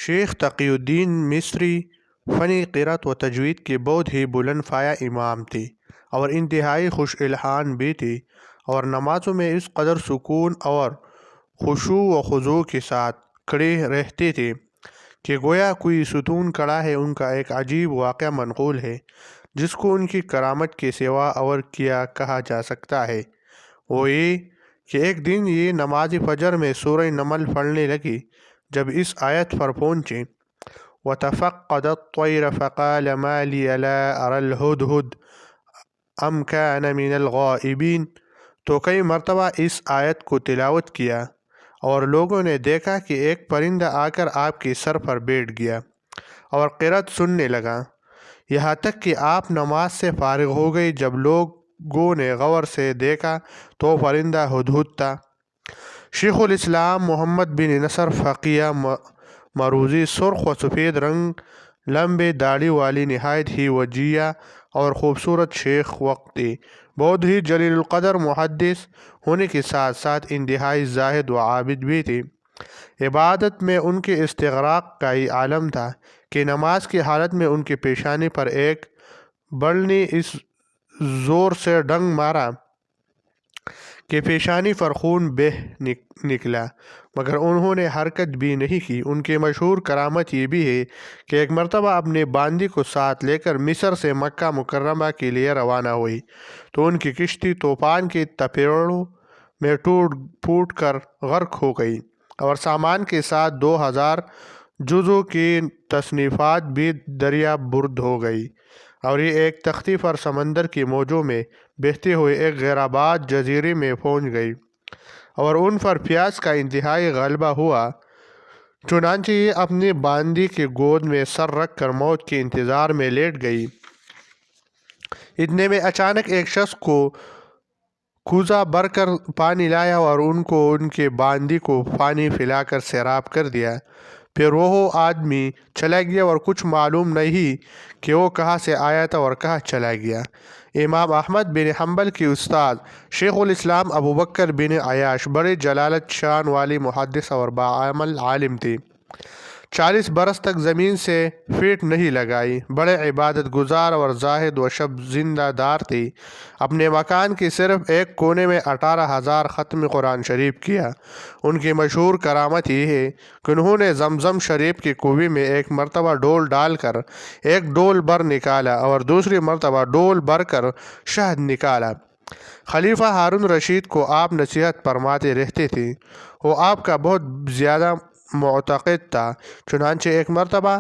شیخ تقی الدین مصری فن قرأت و تجوید کے بہت ہی بلند پایہ امام تھے اور انتہائی خوش الحان بھی تھی، اور نمازوں میں اس قدر سکون اور خشوع و خضوع کے ساتھ کھڑے رہتے تھے کہ گویا کوئی ستون کھڑا ہے۔ ان کا ایک عجیب واقعہ منقول ہے جس کو ان کی کرامت کے سوا اور کیا کہا جا سکتا ہے۔ وہ یہ کہ ایک دن یہ نماز فجر میں سورہ نمل پڑھنے لگی۔ جب اس آیت پر پہنچے وَتَفَقَّدَ الطَّيْرَ فَقَالَ مَا لِيَ لَا أَرَى الْهُدْهُدَ أَمْ كَانَ مِنَ الْغَائِبِينَ، تو کئی مرتبہ اس آیت کو تلاوت کیا اور لوگوں نے دیکھا کہ ایک پرندہ آ کر آپ کے سر پر بیٹھ گیا اور قرأت سننے لگا، یہاں تک کہ آپ نماز سے فارغ ہو گئی۔ جب لوگوں نے غور سے دیکھا تو پرندہ ہدہد تھا۔ شیخ الاسلام محمد بن نصر فقیہ مروزی سرخ و سفید رنگ، لمبے داڑھی والی نہایت ہی وجیہ اور خوبصورت شیخ وقت تھے۔ بہت ہی جلیل القدر محدث ہونے کے ساتھ ساتھ انتہائی زاہد و عابد بھی تھے۔ عبادت میں ان کے استغراق کا یہ عالم تھا کہ نماز کی حالت میں ان کی پیشانی پر ایک بل نے اس زور سے ڈنگ مارا کہ پیشانی پر خون بہہ نکلا، مگر انہوں نے حرکت بھی نہیں کی۔ ان کی مشہور کرامت یہ بھی ہے کہ ایک مرتبہ اپنے باندی کو ساتھ لے کر مصر سے مکہ مکرمہ کے لیے روانہ ہوئی تو ان کی کشتی طوفان کی تپیڑوں میں ٹوٹ پھوٹ کر غرق ہو گئی اور سامان کے ساتھ 2000 جزو کی تصنیفات بھی دریا برد ہو گئی، اور یہ ایک تختی پر سمندر کی موجوں میں بہتے ہوئے ایک غیر آباد جزیرے میں پہنچ گئی، اور ان پر پیاس کا انتہائی غلبہ ہوا۔ چنانچہ یہ اپنی باندی کی گود میں سر رکھ کر موت کے انتظار میں لیٹ گئی۔ اتنے میں اچانک ایک شخص کو کوزہ بھر کر پانی لایا اور ان کے باندی کو پانی پلا کر سیراب کر دیا۔ پھر وہ آدمی چلا گیا اور کچھ معلوم نہیں کہ وہ کہاں سے آیا تھا اور کہاں چلا گیا۔ امام احمد بن حنبل کے استاد شیخ الاسلام ابو بکر بن عیاش بڑے جلالت شان والے محدث اور باعمل عالم تھے۔ 40 برس تک زمین سے فیٹ نہیں لگائی، بڑے عبادت گزار اور زاہد و شب زندہ دار تھے۔ اپنے مکان کے صرف ایک کونے میں 18,000 ختم قرآن شریف کیا۔ ان کی مشہور کرامت یہ ہے کہ انہوں نے زمزم شریف کے کنویں میں ایک مرتبہ ڈول ڈال کر ایک ڈول بھر نکالا اور دوسری مرتبہ ڈول بھر کر شہد نکالا۔ خلیفہ ہارون رشید کو آپ نصیحت فرماتے رہتے تھے۔ وہ آپ کا بہت زیادہ معتقد تھا، چنانچہ ایک مرتبہ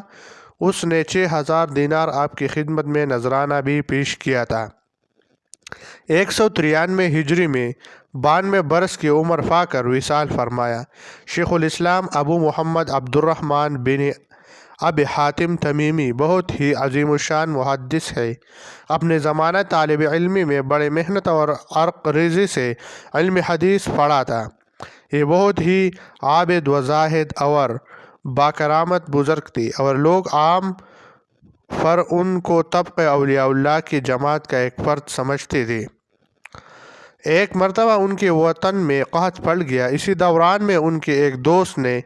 اس نے 6000 دینار آپ کی خدمت میں نذرانہ بھی پیش کیا تھا۔ 193 ہجری میں 92 برس کی عمر پا کر وصال فرمایا۔ شیخ الاسلام ابو محمد عبد الرحمن بن ابی حاتم تمیمی بہت ہی عظیم الشان محدث ہے۔ اپنے زمانہ طالب علمی میں بڑے محنت اور عرق ریزی سے علم حدیث پڑھا تھا۔ یہ بہت ہی عابد و زاہد اور باکرامت بزرگ تھے، اور لوگ عام پر ان کو طبق اولیاء اللہ کی جماعت کا ایک فرد سمجھتے تھے۔ ایک مرتبہ ان کے وطن میں قحط پڑ گیا۔ اسی دوران میں ان کے ایک دوست نے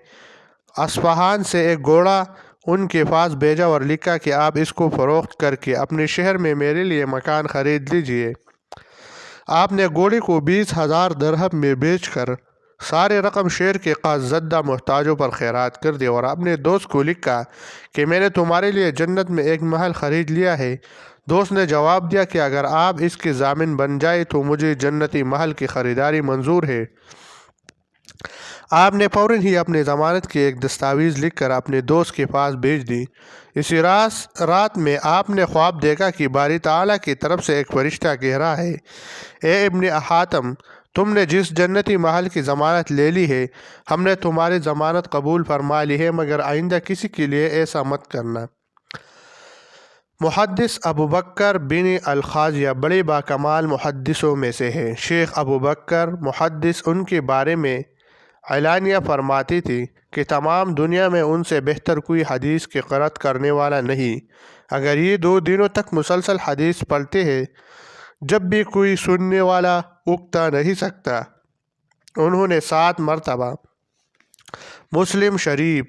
اصفہان سے ایک گھوڑا ان کے پاس بھیجا اور لکھا کہ آپ اس کو فروخت کر کے اپنے شہر میں میرے لیے مکان خرید لیجئے۔ آپ نے گھوڑے کو 20,000 درہم میں بیچ کر سارے رقم شہر کے قحط زدہ محتاجوں پر خیرات کر دیا، اور اپنے دوست کو لکھا کہ میں نے تمہارے لیے جنت میں ایک محل خرید لیا ہے۔ دوست نے جواب دیا کہ اگر آپ اس کے ضامن بن جائے تو مجھے جنتی محل کی خریداری منظور ہے۔ آپ نے فوراً ہی اپنے ضمانت کی ایک دستاویز لکھ کر اپنے دوست کے پاس بھیج دی۔ اسی رات میں آپ نے خواب دیکھا کہ باری تعالیٰ کی طرف سے ایک فرشتہ کہہ رہا ہے، اے ابن حاتم، تم نے جس جنتی محل کی ضمانت لے لی ہے، ہم نے تمہاری ضمانت قبول فرما لی ہے، مگر آئندہ کسی کے لیے ایسا مت کرنا۔ محدث ابو بکر بن الخازیہ بڑے باکمال محدثوں میں سے ہے۔ شیخ ابو بکر محدث ان کے بارے میں اعلانیہ فرماتی تھی کہ تمام دنیا میں ان سے بہتر کوئی حدیث کی قرأت کرنے والا نہیں۔ اگر یہ 2 دنوں تک مسلسل حدیث پڑھتے ہیں، جب بھی کوئی سننے والا اکتا نہیں سکتا۔ انہوں نے 7 مرتبہ مسلم شریف،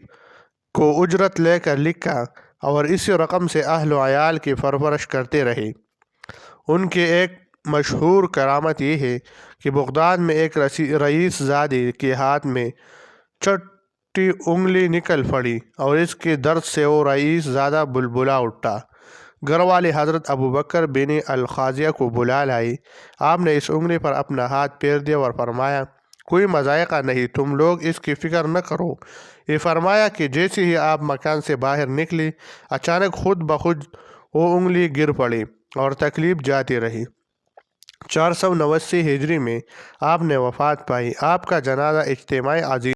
کو اجرت لے کر لکھا اور اسی رقم سے اہل و عیال کی پرورش کرتے رہے۔ ان کی ایک مشہور کرامت یہ ہے کہ بغداد میں ایک رئیس زادی کے ہاتھ میں چھوٹی انگلی نکل پڑی اور اس کے درد سے وہ رئیس زادہ بلبلا اٹھا۔ گھر والے حضرت ابوبکر بن الخازیہ کو بلا لائی۔ آپ نے اس انگلی پر اپنا ہاتھ پھیر دیا اور فرمایا، کوئی مضائقہ نہیں، تم لوگ اس کی فکر نہ کرو۔ یہ فرمایا کہ جیسے ہی آپ مکان سے باہر نکلی، اچانک خود بخود وہ انگلی گر پڑی اور تکلیف جاتی رہی۔ 489 ہجری میں آپ نے وفات پائی۔ آپ کا جنازہ اجتماع عظیم